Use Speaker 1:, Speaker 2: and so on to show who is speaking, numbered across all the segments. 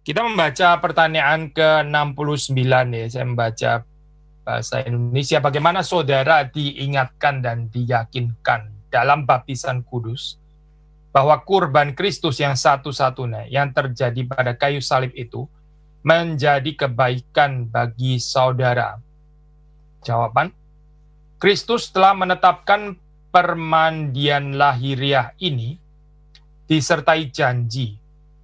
Speaker 1: Kita membaca pertanyaan ke-69 ya. Saya membaca bahasa Indonesia. Bagaimana saudara diingatkan dan diyakinkan dalam baptisan kudus bahwa kurban Kristus yang satu-satunya yang terjadi pada kayu salib itu menjadi kebaikan bagi saudara. Jawaban, Kristus telah menetapkan permandian lahiriah ini disertai janji,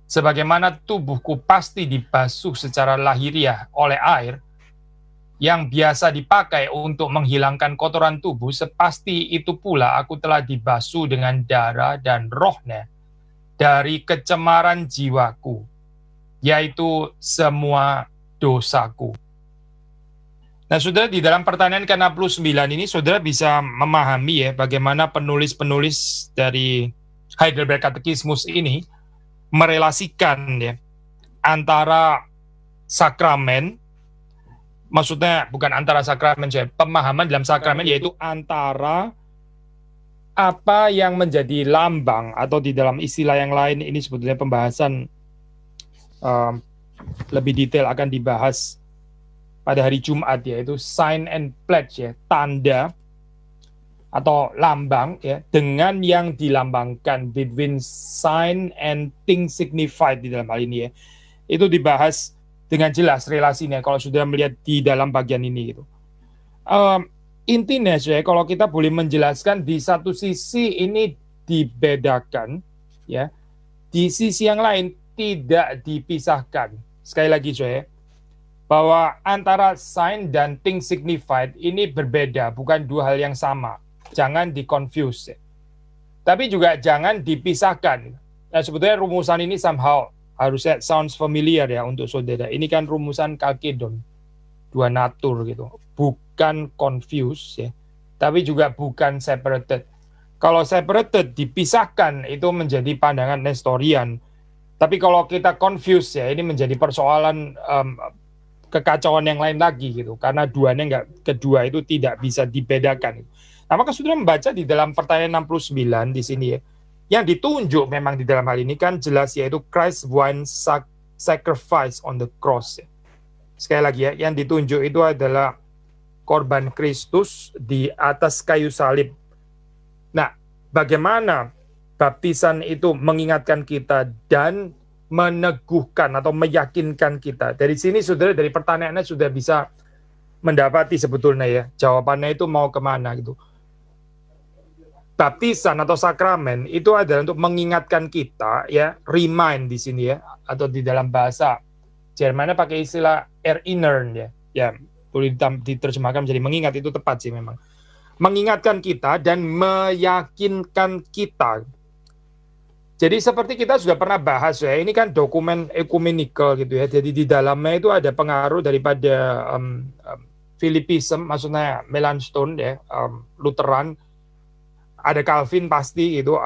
Speaker 1: sebagaimana tubuhku pasti dibasuh secara lahiriah oleh air yang biasa dipakai untuk menghilangkan kotoran tubuh, sepasti itu pula aku telah dibasuh dengan darah dan rohnya dari kecemaran jiwaku, yaitu semua dosaku. Nah, saudara, di dalam pertanyaan ke-69 ini, saudara bisa memahami ya bagaimana penulis-penulis dari Heidelberg Katekismus ini merelasikan ya antara sakramen, maksudnya bukan antara sakramen, pemahaman dalam sakramen yaitu antara apa yang menjadi lambang, atau di dalam istilah yang lain ini sebetulnya pembahasan lebih detail akan dibahas pada hari Jumat, yaitu sign and pledge ya, tanda atau lambang ya, dengan yang dilambangkan, between sign and thing signified di dalam hal ini ya. Itu dibahas dengan jelas relasinya kalau sudah melihat di dalam bagian ini gitu. Intinya ya, kalau kita boleh menjelaskan, di satu sisi ini dibedakan ya, di sisi yang lain tidak dipisahkan. Sekali lagi ya, bahwa antara sign dan thing signified ini berbeda, bukan dua hal yang sama. Jangan di-confuse. Tapi juga jangan dipisahkan. Nah, sebetulnya rumusan ini somehow harusnya sounds familiar ya untuk saudara. Ini kan rumusan Chalcedon, dua natur gitu. Bukan confuse ya, tapi juga bukan separated. Kalau separated, dipisahkan, itu menjadi pandangan Nestorian. Tapi kalau kita confuse ya, ini menjadi persoalan kekacauan yang lain lagi gitu, karena kedua itu tidak bisa dibedakan. Nah, maka sudah membaca di dalam pertanyaan 69 di sini ya, yang ditunjuk memang di dalam hal ini kan jelas, yaitu Christ one sacrifice on the cross ya. Sekali lagi ya, yang ditunjuk itu adalah korban Kristus di atas kayu salib. Nah, bagaimana baptisan itu mengingatkan kita dan meneguhkan atau meyakinkan kita? Dari sini saudara, dari pertanyaannya sudah bisa mendapati sebetulnya ya jawabannya itu mau kemana gitu. Baptisan atau sakramen itu adalah untuk mengingatkan kita ya, remind di sini ya, atau di dalam bahasa Jermannya pakai istilah erinnern ya. Ya, boleh diterjemahkan menjadi mengingat, itu tepat sih memang. Mengingatkan kita dan meyakinkan kita. Jadi seperti kita sudah pernah bahas ya, ini kan dokumen ekumenikal gitu ya. Jadi di dalamnya itu ada pengaruh daripada Philippism, maksudnya Melanchthon ya, Lutheran, ada Calvin pasti gitu.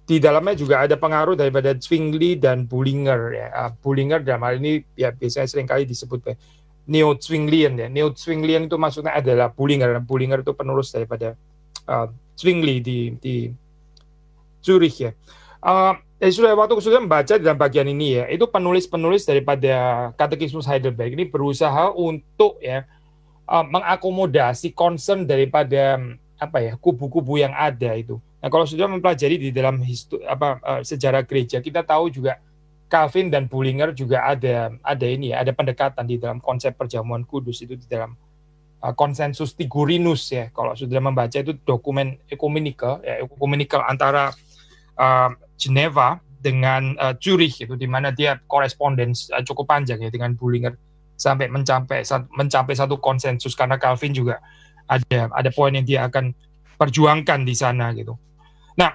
Speaker 1: Di dalamnya juga ada pengaruh daripada Zwingli dan Bullinger ya. Bullinger dalam hal ini ya biasanya seringkali disebut Neo-Zwinglian ya. Neo-Zwinglian itu maksudnya adalah Bullinger. Bullinger itu penerus daripada Zwingli di Zurich ya. Sudah waktu sudah membaca dalam bagian ini ya, itu penulis-penulis daripada Katekismus Heidelberg ini berusaha untuk ya mengakomodasi concern daripada kubu-kubu yang ada itu. Nah, kalau sudah mempelajari di dalam sejarah gereja, kita tahu juga Calvin dan Bullinger juga ada pendekatan di dalam konsep perjamuan kudus itu di dalam konsensus Tigurinus ya. Kalau sudah membaca itu dokumen ekumenikal antara Geneva dengan Zurich itu, di mana dia korespondens cukup panjang ya dengan Bullinger sampai mencapai satu konsensus, karena Calvin juga ada poin yang dia akan perjuangkan di sana gitu. Nah,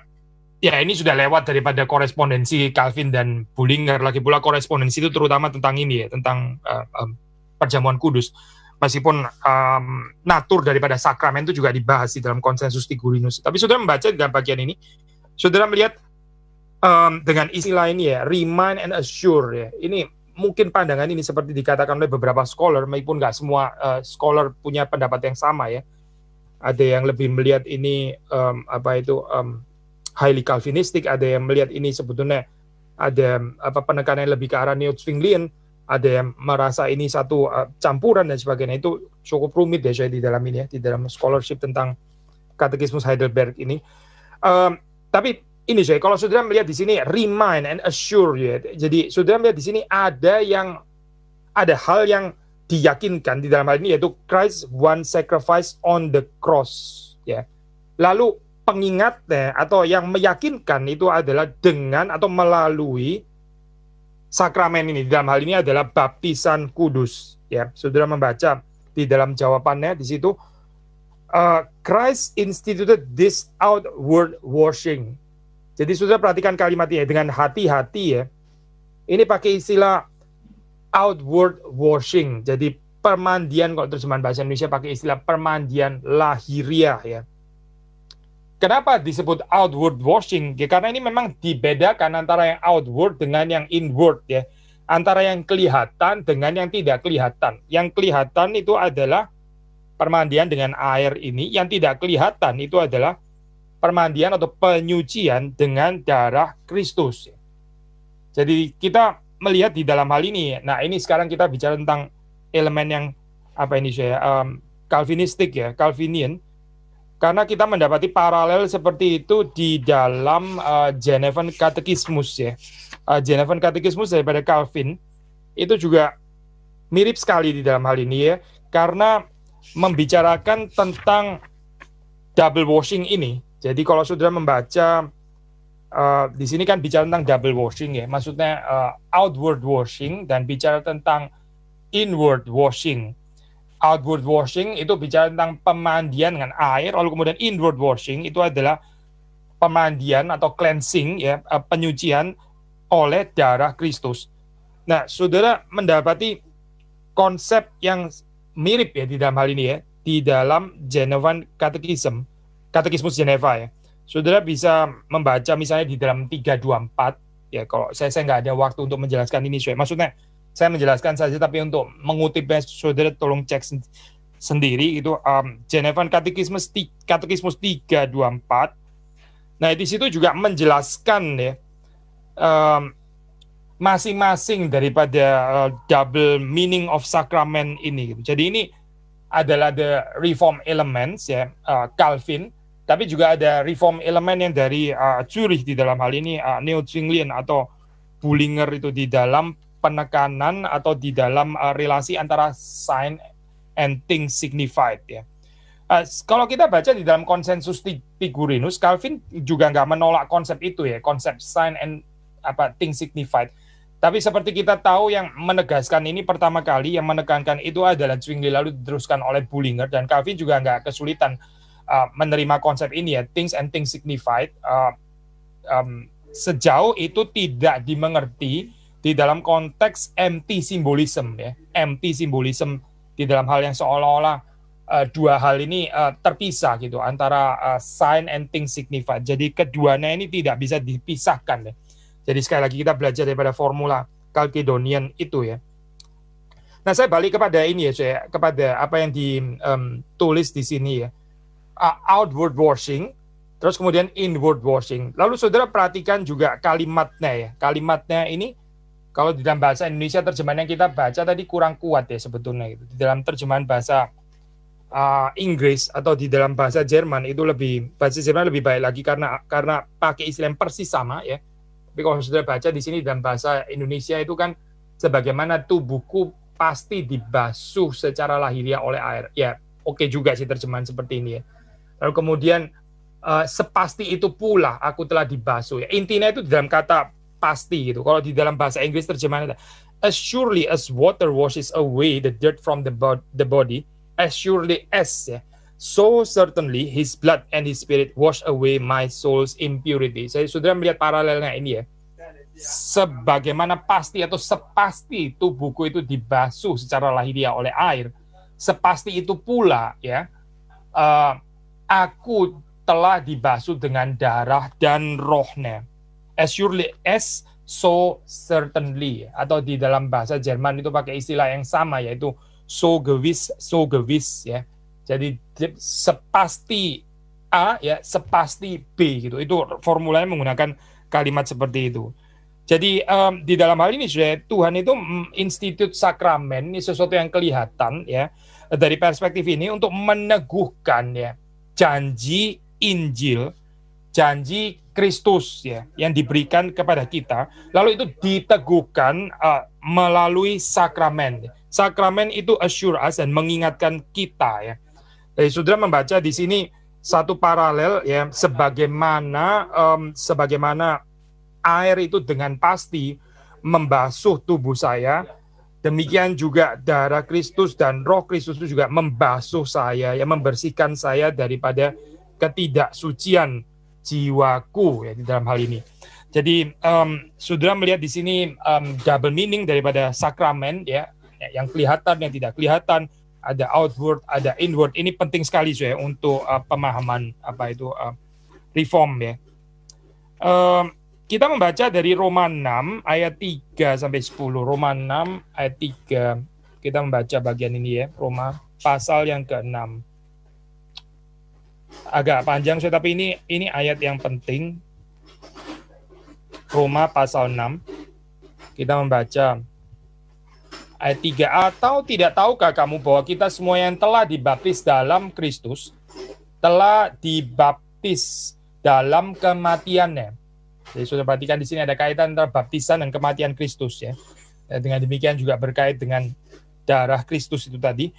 Speaker 1: ya ini sudah lewat daripada korespondensi Calvin dan Bullinger, lagi pula korespondensi itu terutama tentang ini ya, tentang perjamuan kudus. Meskipun natur daripada sakramen itu juga dibahas di dalam konsensus Tigurinus. Tapi saudara membaca dalam bagian ini, saudara melihat dengan istilah ini ya, remind and assure ya. Ini mungkin pandangan ini seperti dikatakan oleh beberapa scholar, meskipun nggak semua scholar punya pendapat yang sama ya. Ada yang lebih melihat ini highly Calvinistic, ada yang melihat ini sebetulnya ada penekanan yang lebih ke arah Neo-Zwinglian, ada yang merasa ini satu campuran dan sebagainya. Itu cukup rumit ya saya di dalam ini ya, di dalam scholarship tentang Katekismus Heidelberg ini. Tapi ini saya, kalau saudara melihat di sini remind and assure ya. Jadi saudara melihat di sini ada hal yang diyakinkan di dalam hal ini, yaitu Christ one sacrifice on the cross ya. Lalu pengingatnya atau yang meyakinkan itu adalah dengan atau melalui sakramen ini. Di dalam hal ini adalah baptisan kudus ya. Saudara membaca di dalam jawabannya di situ, Christ instituted this outward washing. Jadi saudara perhatikan kalimatnya dengan hati-hati ya. Ini pakai istilah outward washing. Jadi permandian, kalau terjemahan bahasa Indonesia pakai istilah permandian lahiriah ya. Kenapa disebut outward washing? Ya, karena ini memang dibedakan antara yang outward dengan yang inward ya. Antara yang kelihatan dengan yang tidak kelihatan. Yang kelihatan itu adalah permandian dengan air ini, yang tidak kelihatan itu adalah permandian atau penyucian dengan darah Kristus. Jadi kita melihat di dalam hal ini. Nah, ini sekarang kita bicara tentang elemen yang Calvinistik ya, Calvinian. Karena kita mendapati paralel seperti itu di dalam Genevan Katekismus ya. Genevan Katekismus daripada Calvin itu juga mirip sekali di dalam hal ini ya, karena membicarakan tentang double washing ini. Jadi kalau saudara membaca di sini kan bicara tentang double washing ya, maksudnya outward washing dan bicara tentang inward washing. Outward washing itu bicara tentang pemandian dengan air, lalu kemudian inward washing itu adalah pemandian atau cleansing ya, penyucian oleh darah Kristus. Nah, saudara mendapati konsep yang mirip ya di dalam hal ini ya, di dalam Genevan Katekismus Geneva ya. Saudara bisa membaca misalnya di dalam 324 ya, kalau saya nggak ada waktu untuk menjelaskan ini, maksudnya saya menjelaskan saja, tapi untuk mengutipnya saudara tolong cek sendiri itu Genevan Katekismus 324. Nah, di situ juga menjelaskan ya masing-masing daripada double meaning of sacrament ini. Jadi ini adalah the reform elements ya, Calvin. Tapi juga ada reform elemen yang dari Zurich di dalam hal ini, Neo-Zwinglian atau Bullinger itu di dalam penekanan atau di dalam relasi antara sign and things signified ya. Kalau kita baca di dalam konsensus Tigurinus, Calvin juga nggak menolak konsep itu ya, konsep sign and things signified. Tapi seperti kita tahu, yang menegaskan ini pertama kali, yang menekankan itu adalah Zwingli, lalu diteruskan oleh Bullinger, dan Calvin juga nggak kesulitan menerima konsep ini ya, things and things signified, sejauh itu tidak dimengerti di dalam konteks empty symbolism ya, empty symbolism di dalam hal yang seolah-olah dua hal ini terpisah gitu, antara sign and things signified. Jadi keduanya ini tidak bisa dipisahkan ya. Jadi sekali lagi kita belajar daripada formula Chalcedonian itu ya. Nah, saya balik kepada ini ya, saya kepada apa yang ditulis di sini ya. Outward washing, terus kemudian inward washing. Lalu saudara perhatikan juga kalimatnya ya. Kalimatnya ini kalau di dalam bahasa Indonesia terjemahan yang kita baca tadi kurang kuat ya sebetulnya gitu. Di dalam terjemahan bahasa Inggris atau di dalam bahasa Jerman itu bahasa Jerman lebih baik lagi karena pakai istilah yang persis sama ya. Tapi kalau saudara baca di sini dalam bahasa Indonesia itu kan sebagaimana tubuhku pasti dibasuh secara lahiriah oleh air. Ya, oke juga sih terjemahan seperti ini ya. Lalu kemudian sepasti itu pula aku telah dibasuh. Ya, intinya itu di dalam kata pasti gitu. Kalau di dalam bahasa Inggris terjemahannya as surely as water washes away the dirt from the body, as surely as ya, so certainly his blood and his spirit wash away my soul's impurity. Saya sudah melihat paralelnya ini ya. Sebagaimana pasti atau sepasti tubuhku itu dibasuh secara lahiriah oleh air, sepasti itu pula ya, aku telah dibasuh dengan darah dan rohnya. As surely as, so certainly. Atau di dalam bahasa Jerman itu pakai istilah yang sama, yaitu so gewiss ya. Jadi sepasti A ya, sepasti B gitu. Itu formulanya menggunakan kalimat seperti itu. Jadi di dalam hal ini Tuhan itu institut sakramen ini sesuatu yang kelihatan ya dari perspektif ini untuk meneguhkan ya janji Injil, janji Kristus ya yang diberikan kepada kita, lalu itu diteguhkan melalui sakramen. Sakramen itu assure us dan mengingatkan kita ya. Jadi saudara membaca di sini satu paralel ya sebagaimana air itu dengan pasti membasuh tubuh saya, demikian juga darah Kristus dan roh Kristus itu juga membasuh saya, yang membersihkan saya daripada ketidaksucian jiwaku ya di dalam hal ini. Jadi saudara melihat di sini double meaning daripada sakramen ya, yang kelihatan, yang tidak kelihatan, ada outward, ada inward. Ini penting sekali ya untuk pemahaman reform ya. Kita membaca dari Roma 6 ayat 3 sampai 10. Roma 6 ayat 3. Kita membaca bagian ini ya, Roma pasal yang ke-6. Agak panjang tapi ini ayat yang penting. Roma pasal 6. Kita membaca ayat 3. Atau tidak tahukah kamu bahwa kita semua yang telah dibaptis dalam Kristus telah dibaptis dalam kematiannya. Jadi sudah perhatikan di sini ada kaitan antara baptisan dan kematian Kristus ya. Dengan demikian juga berkait dengan darah Kristus itu tadi.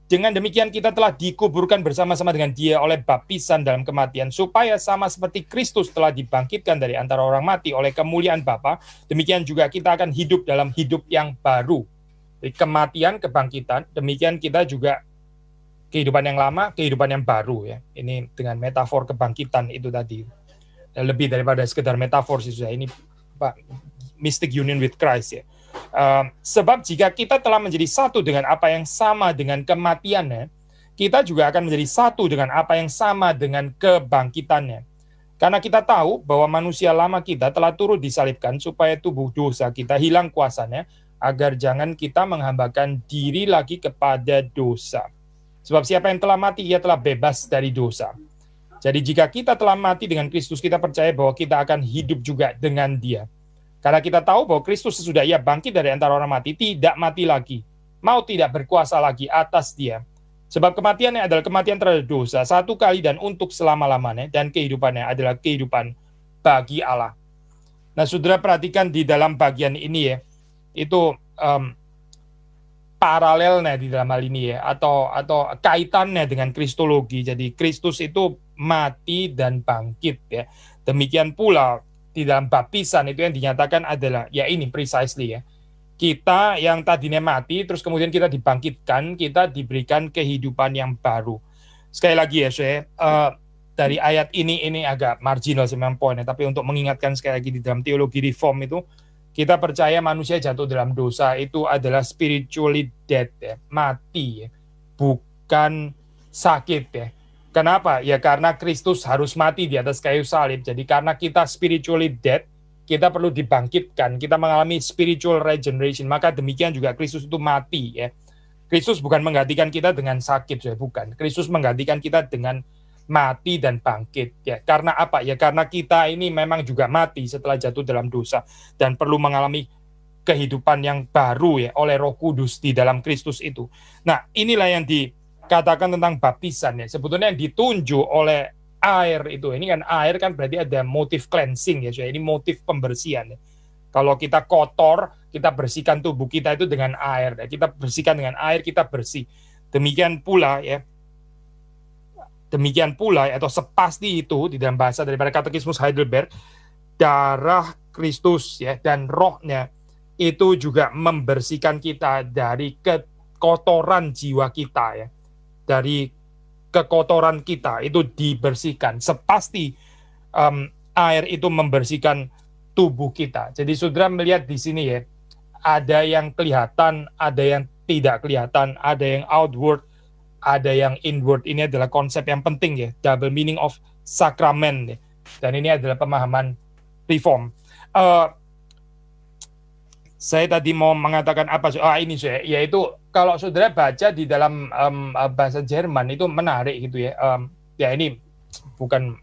Speaker 1: Dengan demikian kita telah dikuburkan bersama-sama dengan Dia oleh baptisan dalam kematian, supaya sama seperti Kristus telah dibangkitkan dari antara orang mati oleh kemuliaan Bapa, demikian juga kita akan hidup dalam hidup yang baru. Jadi kematian, kebangkitan, demikian kita juga kehidupan yang lama, kehidupan yang baru ya. Ini dengan metafor kebangkitan itu tadi. Lebih daripada sekedar metafor sih, ini mystic union with Christ ya. Sebab jika kita telah menjadi satu dengan apa yang sama dengan kematiannya, kita juga akan menjadi satu dengan apa yang sama dengan kebangkitannya. Karena kita tahu bahwa manusia lama kita telah turut disalibkan supaya tubuh dosa kita hilang kuasanya, agar jangan kita menghambakan diri lagi kepada dosa. Sebab siapa yang telah mati, ia telah bebas dari dosa. Jadi jika kita telah mati dengan Kristus, kita percaya bahwa kita akan hidup juga dengan Dia. Karena kita tahu bahwa Kristus sesudah Ia bangkit dari antara orang mati, tidak mati lagi. Mau tidak berkuasa lagi atas Dia. Sebab kematiannya adalah kematian terhadap dosa, satu kali dan untuk selama-lamanya, dan kehidupannya adalah kehidupan bagi Allah. Nah, saudara perhatikan di dalam bagian ini ya, itu paralelnya di dalam hal ini ya, atau kaitannya dengan kristologi. Jadi Kristus itu mati dan bangkit ya. Demikian pula di dalam baptisan itu yang dinyatakan adalah ya ini precisely ya. Kita yang tadinya mati terus kemudian kita dibangkitkan, kita diberikan kehidupan yang baru. Sekali lagi ya, dari ayat ini agak marginal sebenarnya poinnya, tapi untuk mengingatkan sekali lagi di dalam teologi reform itu kita percaya manusia jatuh dalam dosa itu adalah spiritually dead ya, mati ya, bukan sakit ya. Kenapa? Ya karena Kristus harus mati di atas kayu salib. Jadi karena kita spiritually dead, kita perlu dibangkitkan, kita mengalami spiritual regeneration. Maka demikian juga Kristus itu mati ya. Kristus bukan menggantikan kita dengan sakit ya, bukan. Kristus menggantikan kita dengan mati dan bangkit ya. Karena apa? Ya karena kita ini memang juga mati setelah jatuh dalam dosa dan perlu mengalami kehidupan yang baru ya oleh Roh Kudus di dalam Kristus itu. Nah, inilah yang dikatakan tentang baptisan ya. Sebetulnya yang ditunjuk oleh air itu, ini kan air kan berarti ada motif cleansing ya. Ini motif pembersihan ya. Kalau kita kotor, kita bersihkan tubuh kita itu dengan air ya. Kita bersihkan dengan air, kita bersih. Demikian pula atau sepasti itu di dalam bahasa daripada Katekismus Heidelberg, darah Kristus ya dan rohnya itu juga membersihkan kita dari kekotoran jiwa kita ya. Dari kekotoran kita itu dibersihkan. Sepasti air itu membersihkan tubuh kita. Jadi saudara melihat di sini ya, ada yang kelihatan, ada yang tidak kelihatan, ada yang outward, ada yang inward. Ini adalah konsep yang penting ya, double meaning of sakramen ya. Dan ini adalah pemahaman reform. Saya tadi mau mengatakan apa? Ini saya, yaitu kalau saudara baca di dalam bahasa Jerman itu menarik gitu ya. Ya ini bukan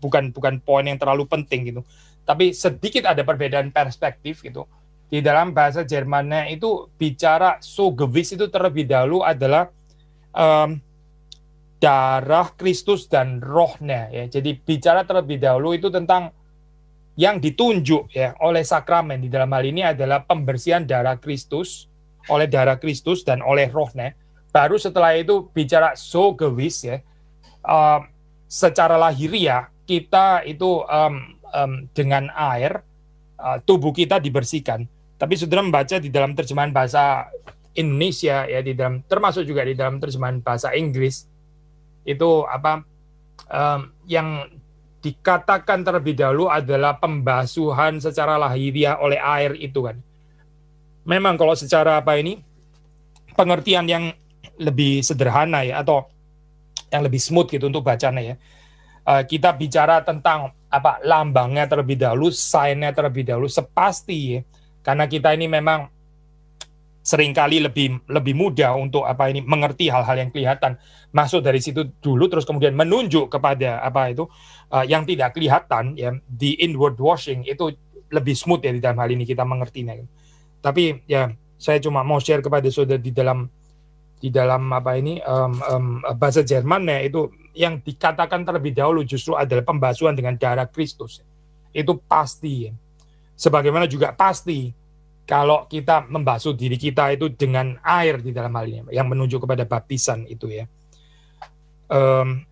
Speaker 1: bukan poin yang terlalu penting gitu. Tapi sedikit ada perbedaan perspektif gitu. Di dalam bahasa Jermannya itu bicara so gewiss itu terlebih dahulu adalah darah Kristus dan rohnya ya. Jadi bicara terlebih dahulu itu tentang yang ditunjuk ya oleh sakramen. Di dalam hal ini adalah pembersihan darah Kristus oleh darah Kristus dan oleh rohnya. Baru setelah itu bicara so gewiss ya. Secara lahiriah kita itu dengan air tubuh kita dibersihkan. Tapi saudara membaca di dalam terjemahan bahasa Indonesia ya, di dalam termasuk juga di dalam terjemahan bahasa Inggris itu yang dikatakan terlebih dahulu adalah pembasuhan secara lahiriah oleh air itu kan. Memang kalau secara pengertian yang lebih sederhana ya, atau yang lebih smooth gitu untuk bacanya ya. Kita bicara tentang lambangnya terlebih dahulu, sign-nya terlebih dahulu, sepasti ya. Karena kita ini memang seringkali lebih mudah untuk mengerti hal-hal yang kelihatan, masuk dari situ dulu terus kemudian menunjuk kepada yang tidak kelihatan ya, di inward washing itu lebih smooth ya di dalam hal ini kita mengertinya. Tapi ya saya cuma mau share kepada saudara di dalam bahasa Jermannya itu yang dikatakan terlebih dahulu justru adalah pembasuhan dengan darah Kristus. Itu pasti ya. Sebagaimana juga pasti kalau kita membasuh diri kita itu dengan air di dalam hal ini, yang menunjuk kepada baptisan itu ya.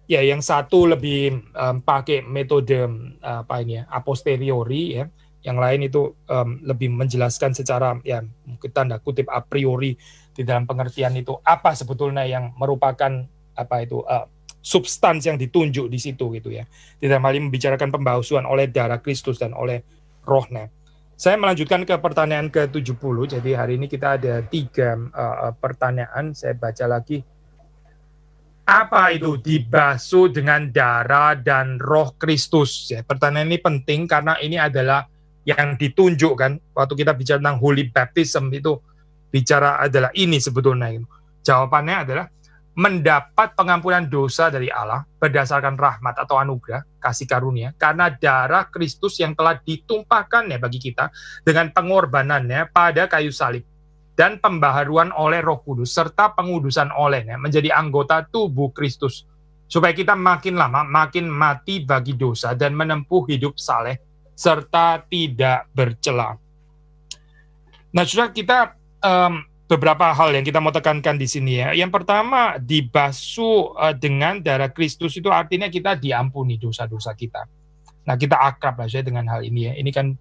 Speaker 1: Ya yang satu lebih pakai metode a posteriori ya, yang lain itu lebih menjelaskan secara ya mungkin tanda kutip a priori di dalam pengertian itu apa sebetulnya yang merupakan substansi yang ditunjuk di situ gitu ya. Di dalam hal ini membicarakan pembasuhan oleh darah Kristus dan oleh rohnya. Saya melanjutkan ke pertanyaan ke-70. Jadi hari ini kita ada 3 pertanyaan. Saya baca lagi. Apa itu dibasuh dengan darah dan roh Kristus? Ya, pertanyaan ini penting karena ini adalah yang ditunjukkan waktu kita bicara tentang holy baptism itu bicara adalah ini sebetulnya. Jawabannya adalah mendapat pengampunan dosa dari Allah berdasarkan rahmat atau anugerah, kasih karunia, karena darah Kristus yang telah ditumpahkannya bagi kita dengan pengorbanannya pada kayu salib dan pembaharuan oleh Roh Kudus serta pengudusan olehnya menjadi anggota tubuh Kristus, supaya kita makin lama makin mati bagi dosa dan menempuh hidup saleh serta tidak bercela. Nah, sudah kita beberapa hal yang kita mau tekankan di sini ya. Yang pertama, dibasuh dengan darah Kristus itu artinya kita diampuni dosa-dosa kita. Nah, kita akrab lah saya dengan hal ini ya. Ini kan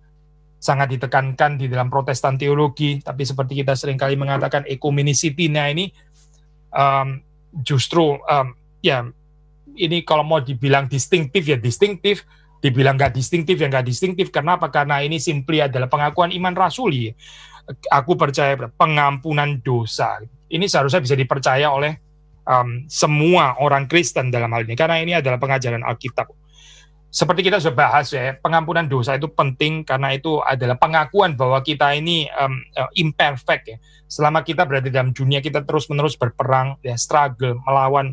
Speaker 1: sangat ditekankan di dalam Protestan teologi, tapi seperti kita seringkali mengatakan ekumenicity, nah ini justru ya ini kalau mau dibilang distinktif ya distinktif, dibilang nggak distinktif ya nggak distinktif. Kenapa? Karena ini simply adalah pengakuan iman rasuli. Aku percaya pengampunan dosa. Ini seharusnya bisa dipercaya oleh semua orang Kristen dalam hal ini, karena ini adalah pengajaran Alkitab. Seperti kita sudah bahas ya, pengampunan dosa itu penting karena itu adalah pengakuan bahwa kita ini imperfect ya. Selama kita berada dalam dunia, kita terus-menerus berperang, ya, struggle, melawan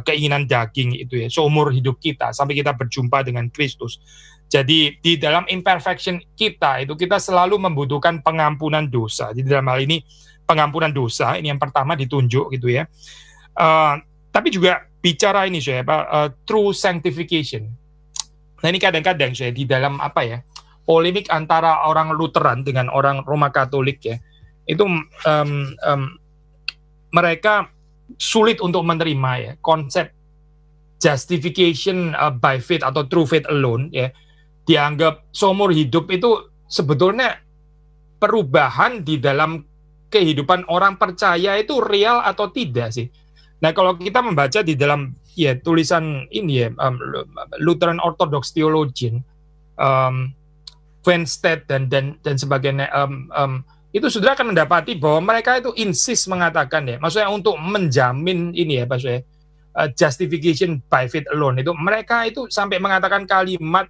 Speaker 1: keinginan daging itu ya, seumur hidup kita sampai kita berjumpa dengan Kristus. Jadi di dalam imperfection kita itu kita selalu membutuhkan pengampunan dosa. Jadi dalam hal ini pengampunan dosa ini yang pertama ditunjuk gitu ya. Tapi juga bicara ini saya true sanctification. Nah ini kadang-kadang saya di dalam polemik antara orang Lutheran dengan orang Roma Katolik ya, itu mereka sulit untuk menerima ya konsep justification by faith atau true faith alone ya. Dianggap seumur hidup itu sebetulnya perubahan di dalam kehidupan orang percaya itu real atau tidak sih. Nah kalau kita membaca di dalam ya tulisan ini ya Lutheran Orthodox Theologian Wenstedt dan sebagainya itu saudara akan mendapati bahwa mereka itu insist mengatakan ya, maksudnya untuk menjamin ini ya maksudnya justification by faith alone itu mereka itu sampai mengatakan kalimat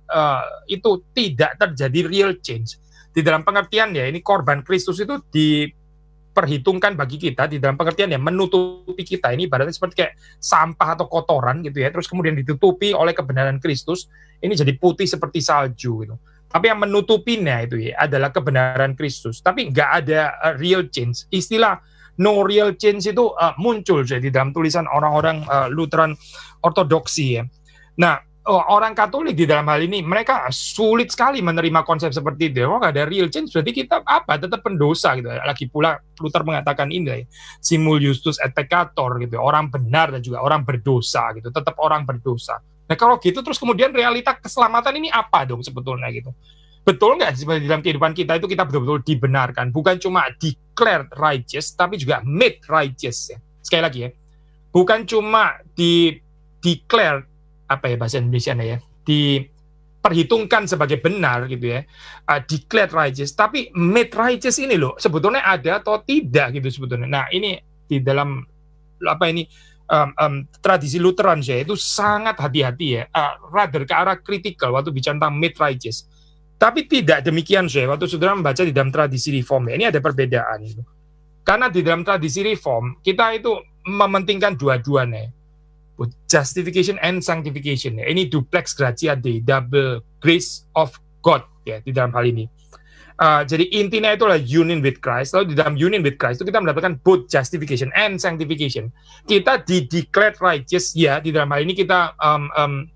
Speaker 1: itu tidak terjadi real change di dalam pengertian ya ini korban Kristus itu diperhitungkan bagi kita di dalam pengertian ya menutupi kita ini ibaratnya seperti kayak sampah atau kotoran gitu ya, terus kemudian ditutupi oleh kebenaran Kristus, ini jadi putih seperti salju gitu. Tapi yang menutupinya itu ya adalah kebenaran Kristus. Tapi nggak ada real change. Istilah no real change itu muncul jadi di dalam tulisan orang-orang Lutheran ortodoksi ya. Nah, orang Katolik di dalam hal ini mereka sulit sekali menerima konsep seperti itu. Oh, nggak ada real change, berarti kita apa? Tetap pendosa gitu. Lagi pula Luther mengatakan ini, simul justus et peccator gitu. Orang benar dan juga orang berdosa gitu. Tetap orang berdosa. Nah kalau gitu terus kemudian realita keselamatan ini apa dong sebetulnya gitu? Betul nggak di dalam kehidupan kita itu kita betul-betul dibenarkan, bukan cuma declared righteous, tapi juga made righteous ya. Sekali lagi ya, bukan cuma di declared apa ya bahasa Indonesia ya, diperhitungkan sebagai benar gitu ya, declared righteous, tapi made righteous ini loh sebetulnya ada atau tidak gitu sebetulnya. Nah ini di dalam apa ini tradisi Lutheran ya itu sangat hati-hati ya, rather ke arah kritikal waktu bicara tentang made righteous. Tapi tidak demikian saya waktu saudara membaca di dalam tradisi Reform ya, ini ada perbedaan itu. Karena di dalam tradisi Reform kita itu mementingkan dua-duanya, justification and sanctification ya. Ini duplex gratia Dei, double grace of God ya di dalam hal ini. Jadi intinya itu adalah union with Christ. Lalu di dalam union with Christ itu kita mendapatkan both justification and sanctification. Kita declared righteous ya di dalam hal ini kita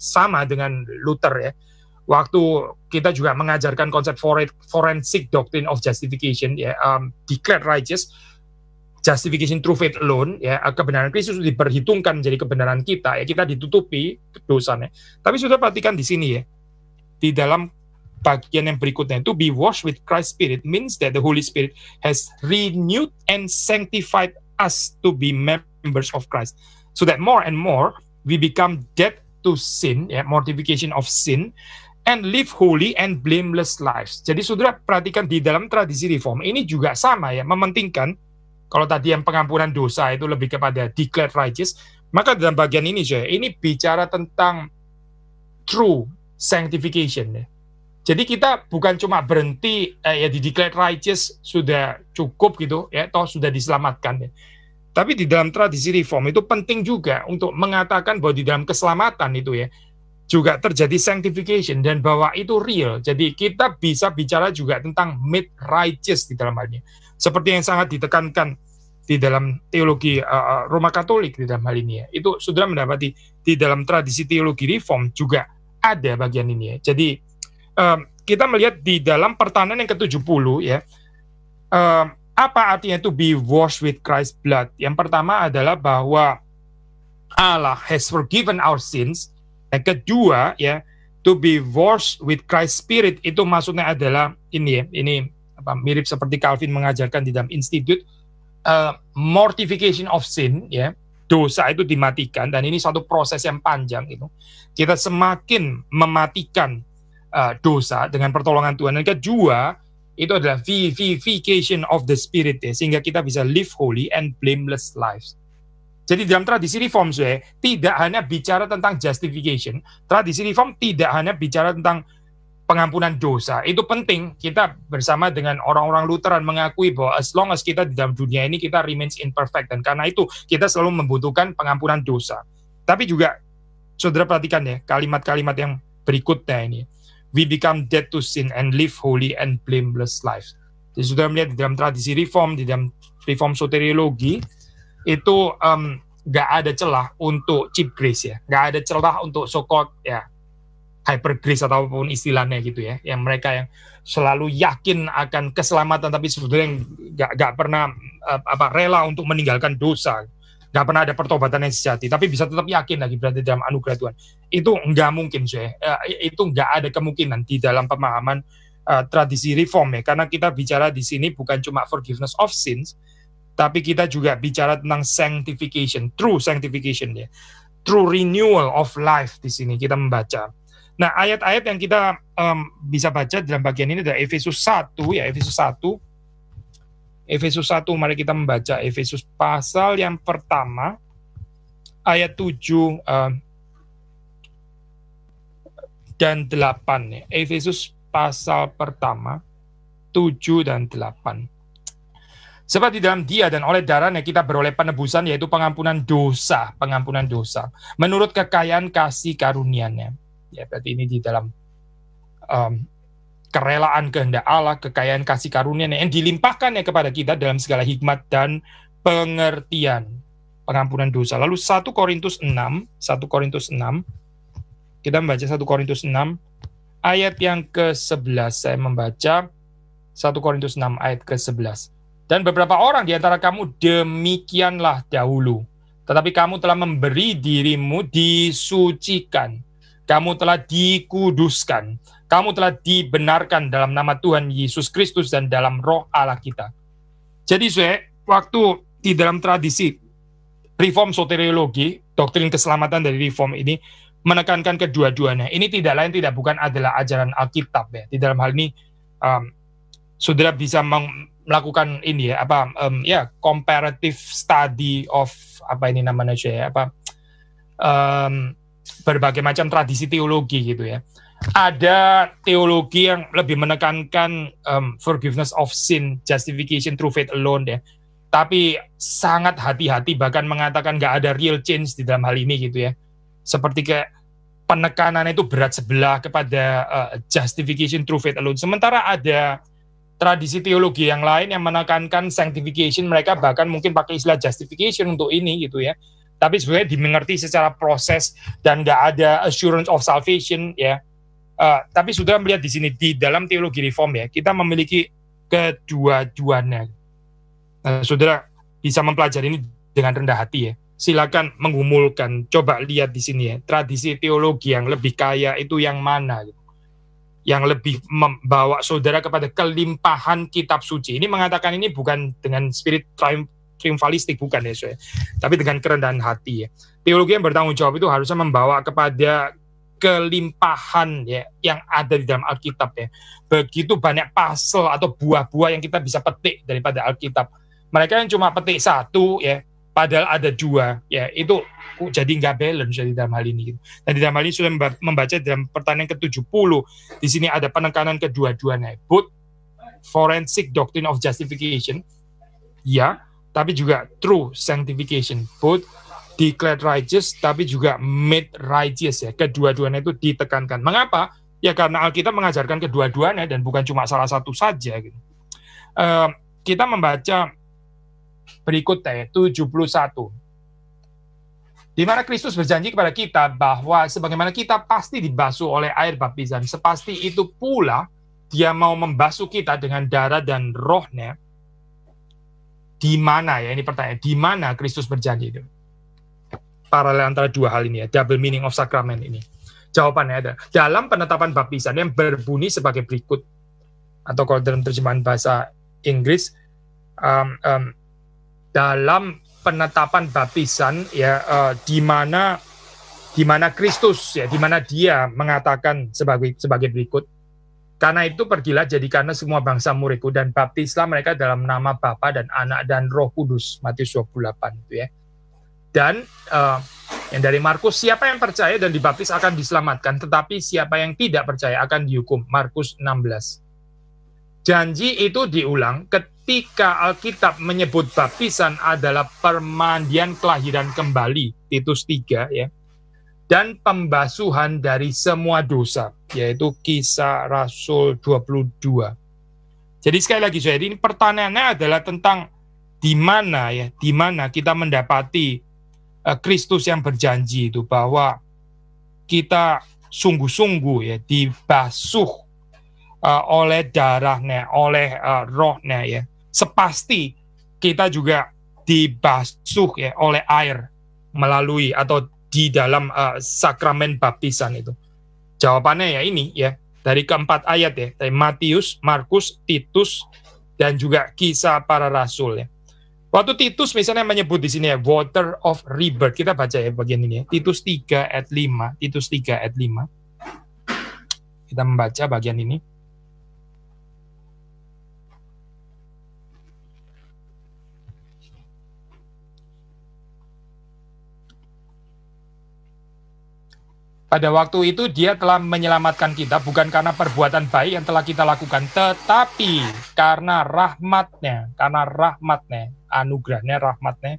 Speaker 1: sama dengan Luther ya. Waktu kita juga mengajarkan konsep forensic doctrine of justification ya, declared righteous, justification through faith alone ya, kebenaran Kristus diperhitungkan menjadi kebenaran kita ya, kita ditutupi dosanya. Tapi sudah perhatikan di sini ya, di dalam bagian yang berikutnya, to be washed with Christ's Spirit means that the Holy Spirit has renewed and sanctified us to be members of Christ, so that more and more we become dead to sin, ya, mortification of sin, and live holy and blameless lives. Jadi saudara perhatikan di dalam tradisi Reform ini juga sama ya, mementingkan kalau tadi yang pengampunan dosa itu lebih kepada declared righteous, maka dalam bagian ini saya ini bicara tentang true sanctification ya. Jadi kita bukan cuma berhenti ya di declared righteous sudah cukup gitu ya, toh sudah diselamatkan ya. Tapi di dalam tradisi Reform itu penting juga untuk mengatakan bahwa di dalam keselamatan itu ya juga terjadi sanctification dan bahwa itu real. Jadi kita bisa bicara juga tentang made righteous di dalam hal ini. Seperti yang sangat ditekankan di dalam teologi Roma Katolik di dalam hal ini ya. Itu sudah mendapati di dalam tradisi teologi Reform juga ada bagian ini ya. Jadi kita melihat di dalam pertahanan yang ke-70 ya. Apa artinya to be washed with Christ's blood? Yang pertama adalah bahwa Allah has forgiven our sins. Yang kedua ya, to be washed with Christ's Spirit itu maksudnya adalah ini ya, ini apa mirip seperti Calvin mengajarkan di dalam Institute, mortification of sin ya, dosa itu dimatikan dan ini satu proses yang panjang itu. Kita semakin mematikan dosa dengan pertolongan Tuhan. Dan kedua itu adalah vivification of the Spirit ya, sehingga kita bisa live holy and blameless lives. Jadi dalam tradisi Reform saya tidak hanya bicara tentang justification, tradisi Reform tidak hanya bicara tentang pengampunan dosa. Itu penting, kita bersama dengan orang-orang Lutheran mengakui bahwa as long as kita di dalam dunia ini kita remains imperfect, dan karena itu kita selalu membutuhkan pengampunan dosa. Tapi juga saudara perhatikan ya kalimat-kalimat yang berikutnya ini, we become dead to sin and live holy and blameless lives. Jadi saudara melihat di dalam tradisi Reform, di dalam Reform soteriologi itu nggak ada celah untuk cheap grace ya, nggak ada celah untuk so-called ya hyper grace ataupun istilahnya gitu ya, yang mereka yang selalu yakin akan keselamatan tapi sebetulnya nggak pernah rela untuk meninggalkan dosa, nggak pernah ada pertobatan yang sejati, tapi bisa tetap yakin lagi berada dalam anugerah Tuhan. Itu nggak mungkin itu nggak ada kemungkinan di dalam pemahaman tradisi Reform ya, karena kita bicara di sini bukan cuma forgiveness of sins, tapi kita juga bicara tentang sanctification, true sanctification ya, true renewal of life di sini kita membaca. Nah ayat-ayat yang kita bisa baca dalam bagian ini adalah Efesus 1 ya, Efesus 1, mari kita membaca Efesus pasal yang pertama ayat 7 dan 8 ya. Efesus pasal pertama 7 dan 8. Sebab di dalam Dia dan oleh darahnya kita beroleh penebusan, yaitu pengampunan dosa, menurut kekayaan kasih karunia-Nya. Ya, berarti ini di dalam kerelaan kehendak Allah, kekayaan kasih karunia-Nya yang dilimpahkannya kepada kita dalam segala hikmat dan pengertian, pengampunan dosa. Lalu 1 Korintus 6, kita membaca 1 Korintus 6 ayat yang ke-11. Saya membaca 1 Korintus 6 ayat ke-11. Dan beberapa orang di antara kamu demikianlah dahulu, tetapi kamu telah memberi dirimu disucikan, kamu telah dikuduskan, kamu telah dibenarkan dalam nama Tuhan Yesus Kristus dan dalam roh Allah kita. Jadi waktu di dalam tradisi reform soteriologi, doktrin keselamatan dari reform ini menekankan kedua-duanya. Ini tidak lain tidak bukan adalah ajaran Alkitab ya. Di dalam hal ini saudara bisa melakukan ini ya, comparative study of berbagai macam tradisi teologi gitu ya. Ada teologi yang lebih menekankan forgiveness of sin, justification through faith alone ya. Tapi sangat hati-hati, bahkan mengatakan nggak ada real change di dalam hal ini gitu ya. Seperti kayak penekanan itu berat sebelah kepada justification through faith alone. Sementara ada tradisi teologi yang lain yang menekankan sanctification, mereka bahkan mungkin pakai istilah justification untuk ini gitu ya. Tapi sebenarnya dimengerti secara proses dan nggak ada assurance of salvation ya. Tapi saudara melihat di sini di dalam teologi reform ya, kita memiliki kedua-duanya. Saudara bisa mempelajari ini dengan rendah hati ya. Silakan menggumulkan, coba lihat di sini ya, tradisi teologi yang lebih kaya itu yang mana gitu. Yang lebih membawa saudara kepada kelimpahan kitab suci. Ini mengatakan ini bukan dengan spirit triumfalistik, bukan ya saudara, tapi dengan kerendahan hati ya. Teologi yang bertanggung jawab itu harusnya membawa kepada kelimpahan ya yang ada di dalam Alkitab ya. Begitu banyak pasal atau buah-buah yang kita bisa petik daripada Alkitab. Mereka yang cuma petik satu ya, padahal ada dua ya, itu jadi nggak balance di dalam hal ini. Dan di dalam hal ini sudah membaca dalam pertanyaan ke-70, di sini ada penekanan kedua-duanya, both forensic doctrine of justification ya, tapi juga true sanctification, both declared righteous tapi juga made righteous ya. Kedua-duanya itu ditekankan. Mengapa? Ya karena Alkitab mengajarkan kedua-duanya dan bukan cuma salah satu saja gitu. Kita membaca berikutnya 71, di mana Kristus berjanji kepada kita bahwa sebagaimana kita pasti dibasuh oleh air baptisan, sepasti itu pula Dia mau membasuh kita dengan darah dan roh-Nya. Di mana ya, ini pertanyaan, di mana Kristus berjanji itu? Paralel antara dua hal ini ya, double meaning of sacrament ini. Jawabannya ada dalam penetapan baptisan yang berbunyi sebagai berikut, atau kalau dalam terjemahan bahasa Inggris, dalam penetapan baptisan ya, di mana Kristus ya, di mana Dia mengatakan sebagai berikut. Karena itu pergilah jadikanlah semua bangsa muridku dan baptislah mereka dalam nama Bapa dan Anak dan Roh Kudus, Matius 28 itu ya. Dan yang dari Markus, siapa yang percaya dan dibaptis akan diselamatkan, tetapi siapa yang tidak percaya akan dihukum, Markus 16. Janji itu diulang ketika Alkitab menyebut baptisan adalah permandian kelahiran kembali, Titus 3 ya, dan pembasuhan dari semua dosa, yaitu Kisah Rasul 22. Jadi sekali lagi saudara, ini pertanyaannya adalah tentang di mana kita mendapati Kristus yang berjanji itu bahwa kita sungguh-sungguh ya dibasuh oleh darahnya, oleh rohnya ya. Sepasti kita juga dibasuh ya oleh air melalui atau di dalam sakramen baptisan itu. Jawabannya ya ini ya, dari keempat ayat ya, dari Matius, Markus, Titus, dan juga Kisah Para Rasul ya. Waktu Titus misalnya menyebut di sini ya, water of rebirth. Kita baca ya bagian ini ya, Titus 3 ayat 5. Titus 3 ayat 5. Kita membaca bagian ini. Pada waktu itu dia telah menyelamatkan kita bukan karena perbuatan baik yang telah kita lakukan, tetapi karena rahmatnya, anugerahnya, rahmatnya,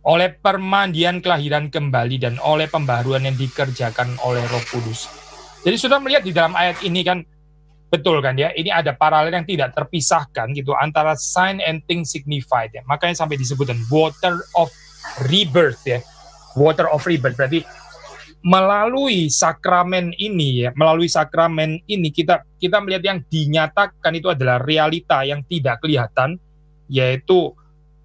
Speaker 1: oleh permandian kelahiran kembali dan oleh pembaharuan yang dikerjakan oleh Roh Kudus. Jadi sudah melihat di dalam ayat ini kan, betul kan ya, ini ada paralel yang tidak terpisahkan gitu antara sign and thing signified ya. Makanya sampai disebutkan water of rebirth ya. Water of rebirth berarti melalui sakramen ini kita melihat yang dinyatakan itu adalah realita yang tidak kelihatan, yaitu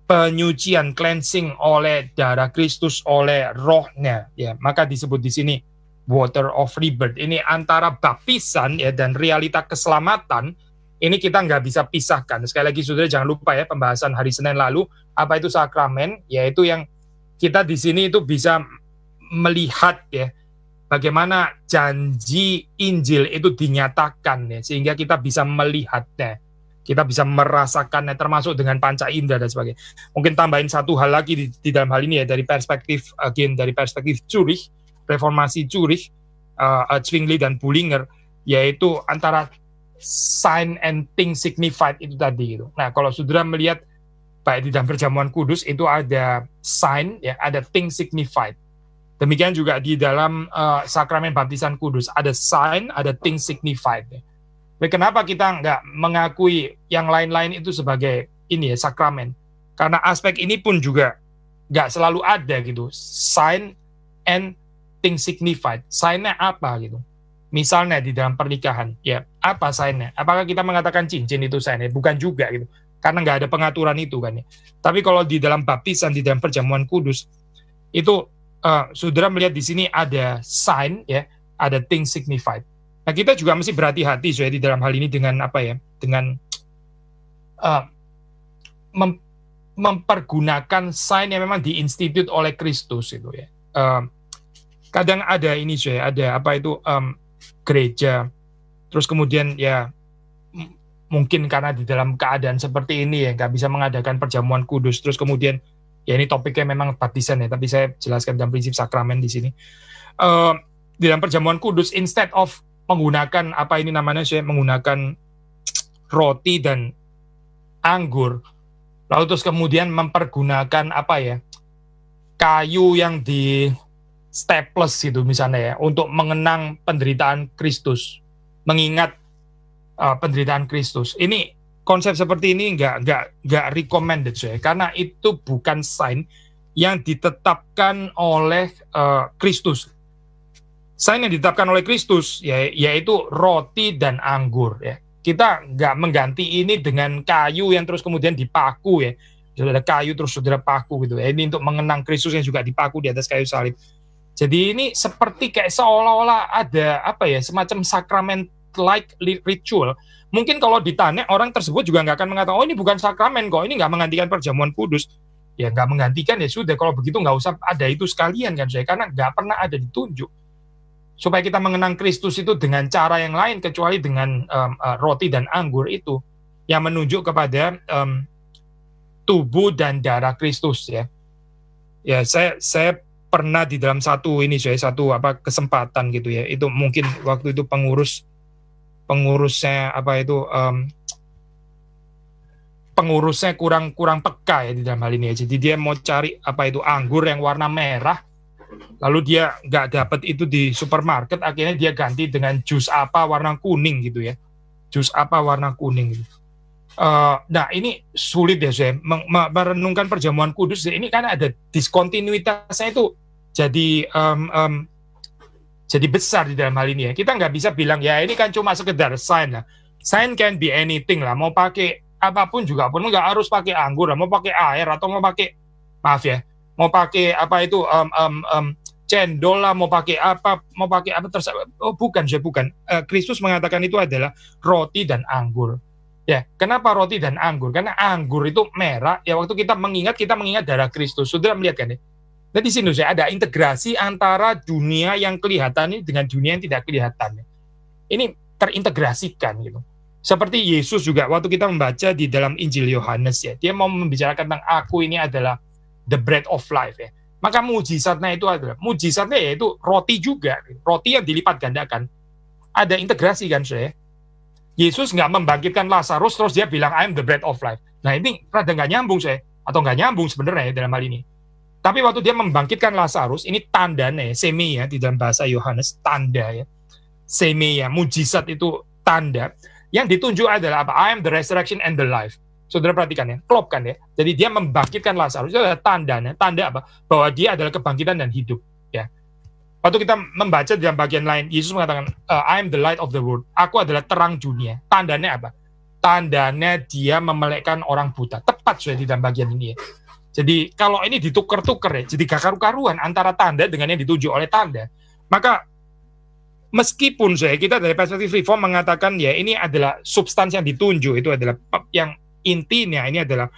Speaker 1: penyucian, cleansing oleh darah Kristus, oleh rohnya ya. Maka disebut di sini water of rebirth. Ini antara baptisan ya dan realita keselamatan ini kita nggak bisa pisahkan. Sekali lagi saudara jangan lupa ya pembahasan hari Senin lalu, apa itu sakramen, yaitu yang kita di sini itu bisa melihat ya bagaimana janji Injil itu dinyatakan ya, sehingga kita bisa melihatnya, kita bisa merasakannya, termasuk dengan panca indera dan sebagainya. Mungkin tambahin satu hal lagi di dalam hal ini ya, dari perspektif Zurich, reformasi Zurich, Zwingli dan Bullinger, yaitu antara sign and thing signified itu tadi gitu. Nah kalau saudara melihat baik di dalam perjamuan kudus itu ada sign ya, ada thing signified. Demikian juga di dalam sakramen baptisan kudus ada sign, ada thing signified. Kenapa kita nggak mengakui yang lain-lain itu sebagai ini ya sakramen? Karena aspek ini pun juga nggak selalu ada gitu. Sign and thing signified. Sign-nya apa gitu? Misalnya di dalam pernikahan, ya apa sign-nya? Apakah kita mengatakan cincin itu sign-nya? Bukan juga gitu. Karena nggak ada pengaturan itu kan ya. Tapi kalau di dalam baptisan, di dalam perjamuan kudus itu saudara melihat di sini ada sign ya, ada thing signified. Nah kita juga mesti berhati-hati so, ya, di dalam hal ini dengan apa ya, dengan mempergunakan sign yang memang diinstitut oleh Kristus itu ya. Kadang ada ini so, ya, ada apa itu gereja, terus kemudian ya mungkin karena di dalam keadaan seperti ini ya nggak bisa mengadakan perjamuan kudus, terus kemudian ya ini topiknya memang baptisan ya, tapi saya jelaskan dalam prinsip sakramen di sini. Di dalam perjamuan kudus, instead of menggunakan apa ini namanya, saya menggunakan roti dan anggur, lalu terus kemudian mempergunakan apa ya, kayu yang di staples gitu misalnya ya, untuk mengenang penderitaan Kristus, mengingat penderitaan Kristus. Ini konsep seperti ini nggak recommended saya, karena itu bukan sign yang ditetapkan oleh Kristus. Sign yang ditetapkan oleh Kristus yaitu roti dan anggur ya. Kita nggak mengganti ini dengan kayu yang terus kemudian dipaku ya. Sudah ada kayu terus saudara paku gitu ya. Ini untuk mengenang Kristus yang juga dipaku di atas kayu salib. Jadi ini seperti kayak seolah-olah ada apa ya, semacam sakramen like ritual. Mungkin kalau ditanya orang tersebut juga nggak akan mengatakan, oh ini bukan sakramen kok, ini nggak menggantikan perjamuan kudus. Ya nggak menggantikan ya sudah, kalau begitu nggak usah ada itu sekalian kan saya, karena nggak pernah ada ditunjuk. Supaya kita mengenang Kristus itu dengan cara yang lain kecuali dengan roti dan anggur itu, yang menunjuk kepada tubuh dan darah Kristus ya. Ya saya pernah di dalam satu kesempatan gitu ya, itu mungkin waktu itu pengurusnya kurang peka ya di dalam hal ini ya. Jadi dia mau cari apa itu anggur yang warna merah, lalu dia nggak dapat itu di supermarket, akhirnya dia ganti dengan jus apa warna kuning gitu ya, jus apa warna kuning gitu. Nah ini sulit ya saya merenungkan perjamuan kudus ini, karena ada diskontinuitasnya itu jadi besar di dalam hal ini ya. Kita nggak bisa bilang ya ini kan cuma sekedar sign lah. Sign can be anything lah. Mau pakai apapun juga pun, nggak harus pakai anggur lah. Mau pakai air atau mau pakai mau pakai apa itu cendol lah, mau pakai apa terserah. Oh bukan. Kristus mengatakan itu adalah roti dan anggur. Ya, kenapa roti dan anggur? Karena anggur itu merah. Ya waktu kita mengingat darah Kristus. Sudah melihat kan ya? Nah di sini saya ada integrasi antara dunia yang kelihatan ini dengan dunia yang tidak kelihatan. Ini terintegrasikan gitu. Seperti Yesus juga waktu kita membaca di dalam Injil Yohanes ya, dia mau membicarakan tentang aku ini adalah the bread of life ya. Maka mujizatnya itu adalah, mujizatnya yaitu roti juga, roti yang dilipat gandakan. Ada integrasi kan, saya. Yesus nggak membangkitkan Lazarus terus dia bilang I am the bread of life. Nah ini rada nggak nyambung, saya, atau nggak nyambung sebenarnya dalam hal ini. Tapi waktu dia membangkitkan Lazarus, ini tandanya, semeia di dalam bahasa Yohanes, tanda ya, semeia, mujizat itu tanda. Yang ditunjuk adalah apa? I am the resurrection and the life. Saudara perhatikan ya, klop kan ya. Jadi dia membangkitkan Lazarus, itu adalah tandanya. Tanda apa? Bahwa dia adalah kebangkitan dan hidup. Ya. Waktu kita membaca dalam bagian lain, Yesus mengatakan, I am the light of the world. Aku adalah terang dunia. Tandanya apa? Tandanya dia memelekkan orang buta. Tepat sudah di dalam bagian ini ya. Jadi kalau ini ditukar-tukar ya, jadi gak karu-karuan antara tanda dengan yang ditunjuk oleh tanda. Maka meskipun kita dari perspektif reform mengatakan ya ini adalah substansi yang ditunjuk, itu adalah yang intinya ini adalah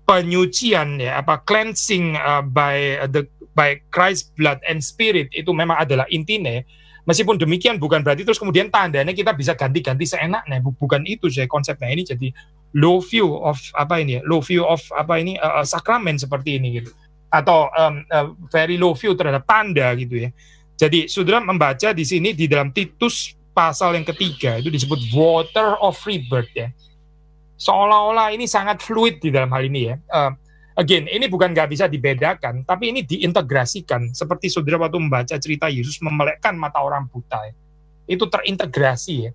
Speaker 1: penyucian ya, cleansing by Christ blood and spirit, itu memang adalah intinya. Meskipun demikian bukan berarti terus kemudian tandanya kita bisa ganti-ganti seenaknya, bukan itu konsepnya. Ini jadi low view of sakramen seperti ini gitu, atau very low view terhadap tanda gitu ya. Jadi saudara membaca di sini di dalam Titus pasal yang ketiga itu disebut water of rebirth ya. Seolah-olah ini sangat fluid di dalam hal ini ya. Again, ini bukan nggak bisa dibedakan, tapi ini diintegrasikan. Seperti saudara waktu membaca cerita Yesus memelekkan mata orang buta, ya. Itu terintegrasi ya,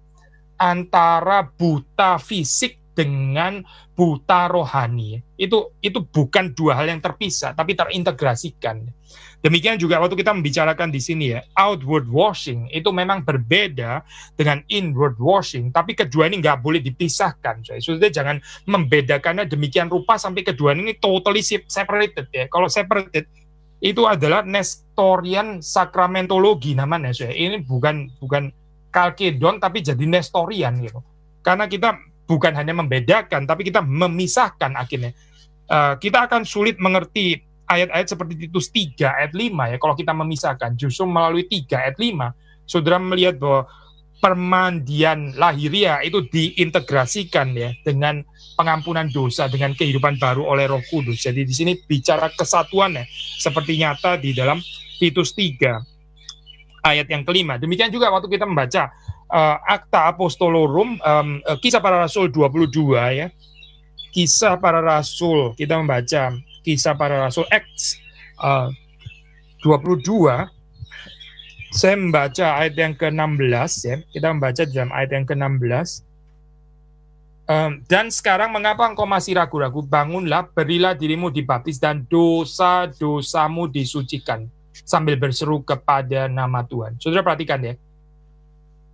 Speaker 1: antara buta fisik dengan buta rohani. Itu bukan dua hal yang terpisah, tapi terintegrasikan. Demikian juga waktu kita membicarakan di sini ya, outward washing itu memang berbeda dengan inward washing, tapi kedua ini nggak boleh dipisahkan. Sudah jangan membedakannya demikian rupa sampai kedua ini totally separated ya. Kalau separated itu adalah Nestorian sakramentologi namanya. Ini bukan Kalkedon tapi jadi Nestorian gitu. Karena kita bukan hanya membedakan, tapi kita memisahkan akhirnya. Kita akan sulit mengerti ayat-ayat seperti Titus 3 ayat 5 ya, kalau kita memisahkan. Justru melalui 3 ayat 5, saudara melihat bahwa permandian lahiria itu diintegrasikan ya dengan pengampunan dosa, dengan kehidupan baru oleh Roh Kudus. Jadi di sini bicara kesatuan ya, seperti nyata di dalam Titus 3 ayat yang kelima. Demikian juga waktu kita membaca Acta Apostolorum, Kisah Para Rasul 22 ya. Kisah Para Rasul, kita membaca Kisah Para Rasul Acts 22. Saya membaca ayat yang ke-16 ya. Kita membaca dalam ayat yang ke-16. Dan sekarang mengapa engkau masih ragu-ragu? Bangunlah, berilah dirimu dibaptis dan dosa-dosamu disucikan, sambil berseru kepada nama Tuhan. Saudara perhatikan ya.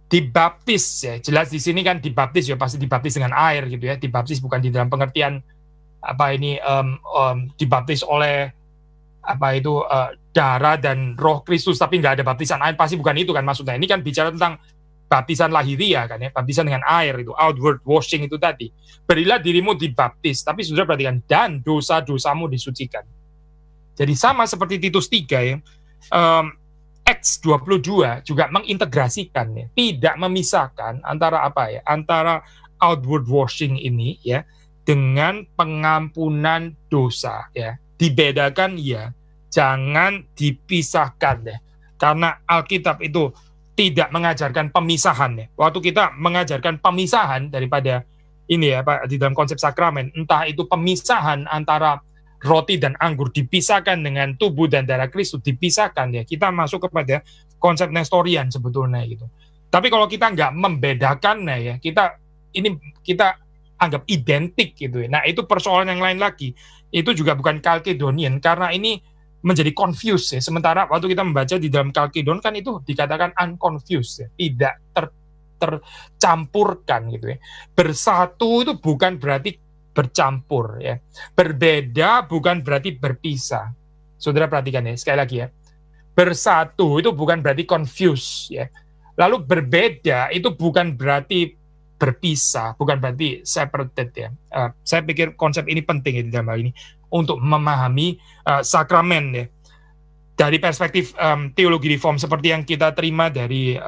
Speaker 1: Dibaptis ya, jelas di sini kan dibaptis ya pasti dibaptis dengan air gitu ya. Dibaptis bukan di dalam pengertian dibaptis oleh darah dan Roh Kristus, tapi nggak ada baptisan air, pasti bukan itu kan maksudnya. Ini kan bicara tentang baptisan lahiria kan ya, baptisan dengan air itu, outward washing itu tadi. Berilah dirimu dibaptis, tapi sudah perhatikan, dan dosa-dosamu disucikan. Jadi sama seperti Titus 3 ya, Acts 22 juga mengintegrasikan ya, tidak memisahkan antara antara outward washing ini ya dengan pengampunan dosa ya. Dibedakan ya, jangan dipisahkan ya. Karena Alkitab itu tidak mengajarkan pemisahan ya. Waktu kita mengajarkan pemisahan daripada ini ya Pak, di dalam konsep sakramen, entah itu pemisahan antara roti dan anggur dipisahkan dengan tubuh dan darah Kristus dipisahkan ya, kita masuk kepada konsep Nestorian sebetulnya gitu. Tapi kalau kita nggak membedakannya ya, kita anggap identik gitu ya. Nah itu persoalan yang lain lagi. Itu juga bukan Chalcedonian karena ini menjadi confused ya. Sementara waktu kita membaca di dalam Chalcedon kan itu dikatakan unconfused ya, tidak tercampurkan gitu ya. Bersatu itu bukan berarti bercampur ya. Berbeda bukan berarti berpisah. Saudara perhatikan ya, sekali lagi ya. Bersatu itu bukan berarti confused ya. Lalu berbeda itu bukan berarti berpisah, bukan berarti separated ya. Saya pikir konsep ini penting ya di dalam hal ini untuk memahami sakramen ya. Dari perspektif teologi reform seperti yang kita terima dari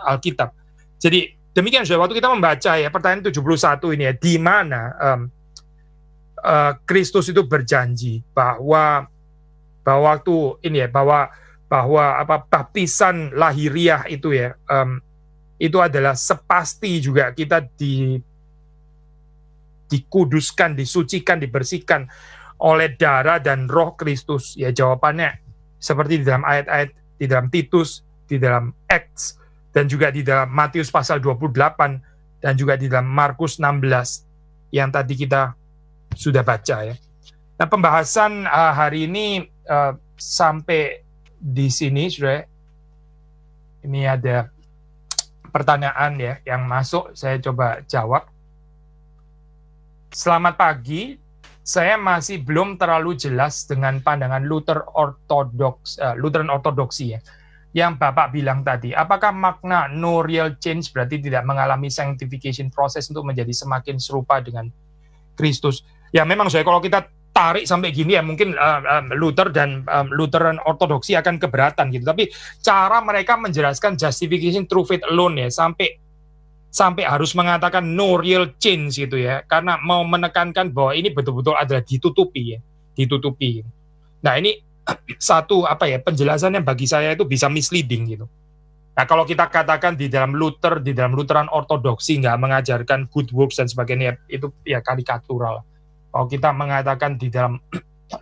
Speaker 1: Alkitab. Jadi demikian sudah waktu kita membaca ya pertanyaan 71 ini ya, di mana Kristus itu berjanji bahwa bahwa waktu ini ya, bahwa apa baptisan lahiriah itu ya, itu adalah sepasti juga kita dikuduskan, disucikan, dibersihkan oleh darah dan roh Kristus. Ya jawabannya seperti di dalam ayat-ayat di dalam Titus, di dalam Acts, dan juga di dalam Matius pasal 28, dan juga di dalam Markus 16 yang tadi kita sudah baca ya. Nah, pembahasan hari ini sampai di sini sudah. Ini ada pertanyaan ya yang masuk, saya coba jawab. Selamat pagi, saya masih belum terlalu jelas dengan pandangan Lutheran Ortodoksi ya, yang Bapak bilang tadi. Apakah makna no real change berarti tidak mengalami sanctification proses untuk menjadi semakin serupa dengan Kristus? Ya memang saya kalau kita tarik sampai gini ya mungkin Luther dan Lutheran Ortodoksi akan keberatan gitu. Tapi cara mereka menjelaskan justification through faith alone ya sampai harus mengatakan no real change gitu ya, karena mau menekankan bahwa ini betul-betul adalah ditutupi. Nah ini satu penjelasan yang bagi saya itu bisa misleading gitu. Nah kalau kita katakan di dalam Lutheran Ortodoksi nggak mengajarkan good works dan sebagainya, itu ya karikatural. Kalau kita mengatakan di dalam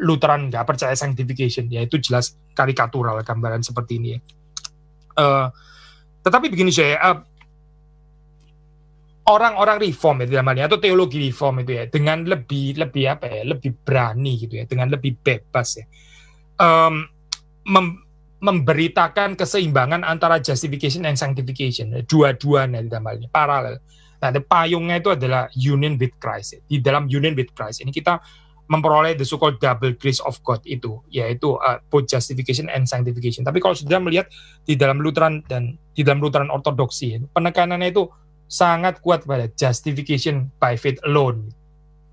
Speaker 1: Lutheran nggak percaya sanctification, ya itu jelas karikatural gambaran seperti ini. Tetapi begini saya, orang-orang reform itu namanya, atau teologi reform itu ya, dengan lebih berani gitu ya, dengan lebih bebas ya, memberitakan keseimbangan antara justification and sanctification, dua-duanya namanya paralel. Nah, payungnya itu adalah union with Christ. Di dalam union with Christ ini kita memperoleh the so-called double grace of God itu, yaitu both justification and sanctification. Tapi kalau sudah melihat di dalam Lutheran dan di dalam Lutheran Ortodoksi, penekanannya itu sangat kuat pada justification by faith alone.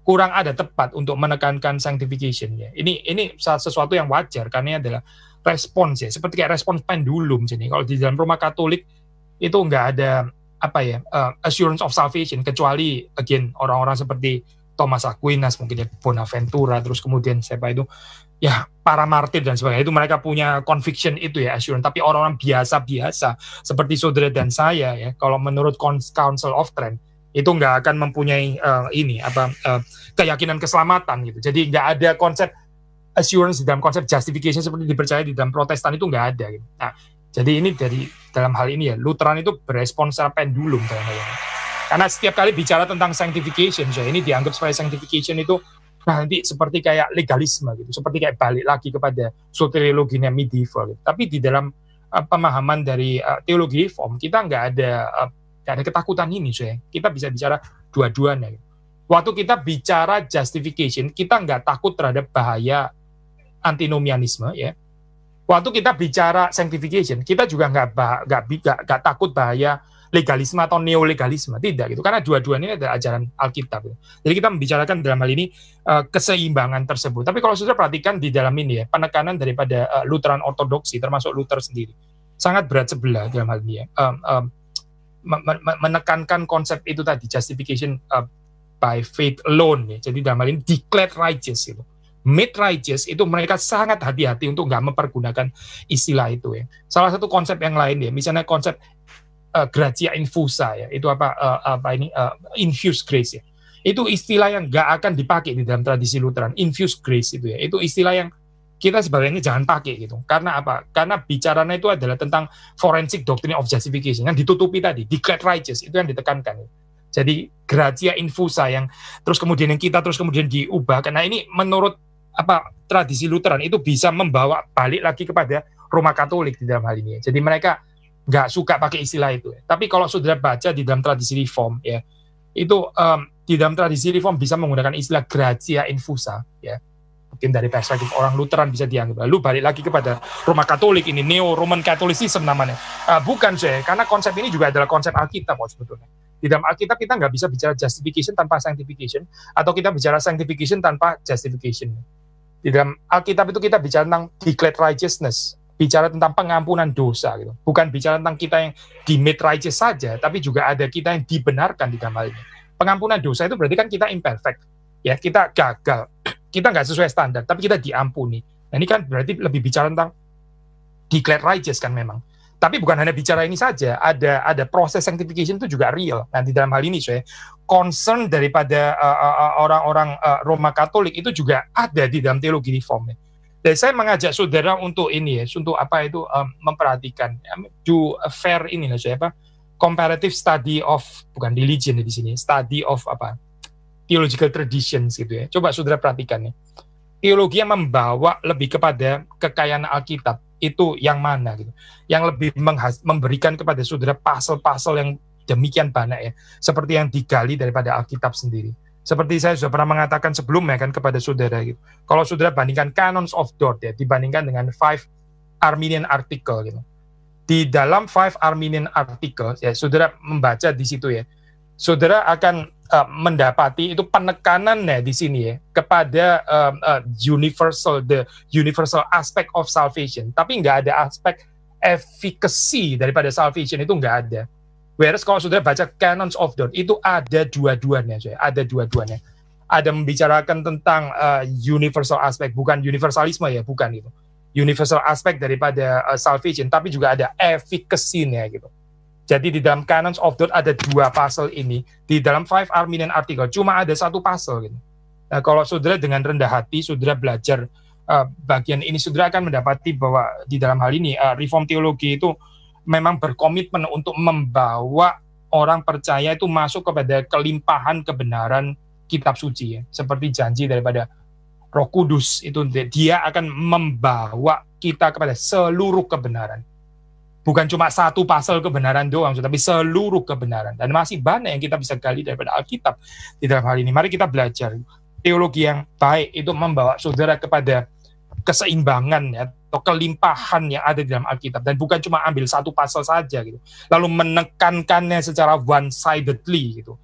Speaker 1: Kurang ada tepat untuk menekankan sanctification ya. Ini sesuatu yang wajar karena ini adalah respons ya, seperti kayak respons pendulum. Jadi kalau di dalam Roma Katolik itu nggak ada assurance of salvation, kecuali again orang-orang seperti Thomas Aquinas, mungkin ya Bonaventura, terus kemudian siapa itu ya para martir dan sebagainya, itu mereka punya conviction itu ya, assurance. Tapi orang-orang biasa-biasa seperti saudara dan saya ya, kalau menurut Council of Trent itu nggak akan mempunyai keyakinan keselamatan gitu. Jadi nggak ada konsep assurance di dalam konsep justification seperti dipercaya di dalam Protestan, itu nggak ada gitu. Nah, jadi ini dalam hal ini ya, Lutheran itu berespons secara pendulum dalam hal ini. Karena setiap kali bicara tentang sanctification, so ini dianggap sebagai sanctification itu nanti seperti kayak legalisme gitu, seperti kayak balik lagi kepada soteriologinya medieval gitu. Tapi di dalam pemahaman dari teologi reform, kita nggak ada ketakutan ini, so ya. Kita bisa bicara dua-duanya gitu. Waktu kita bicara justification, kita nggak takut terhadap bahaya antinomianisme ya. Waktu kita bicara sanctification, kita juga nggak takut bahaya legalisme atau neolegalisme, tidak gitu, karena dua-duanya ini adalah ajaran Alkitab gitu. Jadi kita membicarakan dalam hal ini keseimbangan tersebut. Tapi kalau sudah perhatikan di dalam ini ya, penekanan daripada Lutheran Ortodoksi, termasuk Luther sendiri, sangat berat sebelah dalam hal ini ya, menekankan konsep itu tadi, justification by faith alone ya. Jadi dalam hal ini declared righteous gitu. Made righteous itu mereka sangat hati-hati untuk nggak mempergunakan istilah itu ya. Salah satu konsep yang lain ya, misalnya konsep gratia infusa ya, itu infused grace ya. Itu istilah yang nggak akan dipakai di dalam tradisi Lutheran, infused grace itu ya. Itu istilah yang kita sebenarnya jangan pakai gitu. Karena apa? Karena bicaranya itu adalah tentang forensic doctrine of justification yang ditutupi tadi, declared righteous, itu yang ditekankan. Jadi gratia infusa yang terus kemudian diubah, karena ini menurut tradisi Lutheran itu bisa membawa balik lagi kepada Roma Katolik di dalam hal ini. Jadi mereka nggak suka pakai istilah itu. Tapi kalau sudah baca di dalam tradisi reform ya, itu di dalam tradisi reform bisa menggunakan istilah gratia infusa ya. Mungkin dari perspektif orang Lutheran bisa dianggap. Lalu balik lagi kepada Roma Katolik, ini Neo Roman Catholicism namanya. Bukan saya, karena konsep ini juga adalah konsep Alkitab sebetulnya. Di dalam Alkitab kita nggak bisa bicara justification tanpa sanctification, atau kita bicara sanctification tanpa justification. Di dalam Alkitab itu kita bicara tentang declared righteousness, bicara tentang pengampunan dosa gitu. Bukan bicara tentang kita yang di made righteous saja, tapi juga ada kita yang dibenarkan di dalam hal ini. Pengampunan dosa itu berarti kan kita imperfect, ya, kita gagal, kita nggak sesuai standar, tapi kita diampuni. Nah, ini kan berarti lebih bicara tentang declared righteous kan memang. Tapi bukan hanya bicara ini saja, ada proses sanctification itu juga real. Nah, di dalam hal ini saya concern daripada orang-orang Roma Katolik itu juga ada di dalam teologi reform. Dan saya mengajak saudara untuk ini ya, untuk apa itu memperhatikan, do a fair ini lah saya apa, comparative study of bukan religion di sini, study of apa theological traditions gitu ya. Coba saudara perhatikan ya. Teologi yang membawa lebih kepada kekayaan Alkitab itu yang mana gitu, yang lebih memberikan kepada saudara pasal-pasal yang demikian banyak ya, seperti yang digali daripada Alkitab sendiri. Seperti saya sudah pernah mengatakan sebelumnya kan kepada saudara gitu. Kalau saudara bandingkan Canons of Dort ya, dibandingkan dengan 5 Arminian article gitu. Di dalam 5 Arminian article ya, saudara membaca di situ ya, saudara akan mendapati itu penekanannya di sini ya kepada the universal aspect of salvation, tapi nggak ada aspek efficacy daripada salvation, itu nggak ada. Whereas kalau saudara baca Canons of Dort itu ada dua-duanya, ada membicarakan tentang universal aspect, bukan universalisme ya, bukan itu universal aspect daripada salvation, tapi juga ada efficacy-nya gitu. Jadi di dalam Canons of Dort ada 2 pasal ini. Di dalam 5 Arminian article cuma ada 1 pasal gitu. Nah, kalau saudara dengan rendah hati, saudara belajar bagian ini, saudara akan mendapati bahwa di dalam hal ini reform teologi itu memang berkomitmen untuk membawa orang percaya itu masuk kepada kelimpahan kebenaran kitab suci ya. Seperti janji daripada Roh Kudus itu, dia akan membawa kita kepada seluruh kebenaran. Bukan cuma 1 pasal kebenaran doang, tapi seluruh kebenaran. Dan masih banyak yang kita bisa gali daripada Alkitab di dalam hal ini. Mari kita belajar. Teologi yang baik itu membawa saudara kepada keseimbangan ya, atau kelimpahan yang ada di dalam Alkitab. Dan bukan cuma ambil 1 pasal saja gitu, lalu menekankannya secara one-sidedly gitu.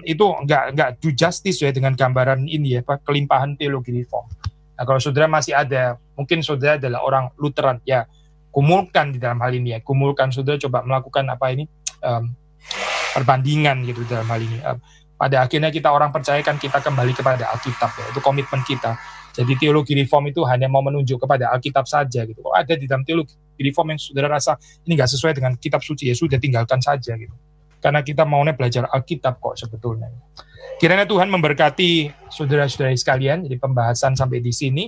Speaker 1: Itu nggak do justice ya dengan gambaran ini ya, kelimpahan teologi reform. Nah, kalau saudara masih ada, mungkin saudara adalah orang Lutheran ya, kumulkan di dalam hal ini ya, kumulkan saudara coba melakukan apa ini perbandingan gitu dalam hal ini. Pada akhirnya kita orang percaya kan kita kembali kepada Alkitab ya, itu komitmen kita. Jadi teologi reform itu hanya mau menunjuk kepada Alkitab saja gitu. Kalau ada di dalam teologi reform yang saudara rasa ini nggak sesuai dengan kitab suci ya sudah tinggalkan saja gitu. Karena kita maunya belajar Alkitab kok sebetulnya. Kiranya Tuhan memberkati saudara-saudari sekalian. Jadi pembahasan sampai di sini.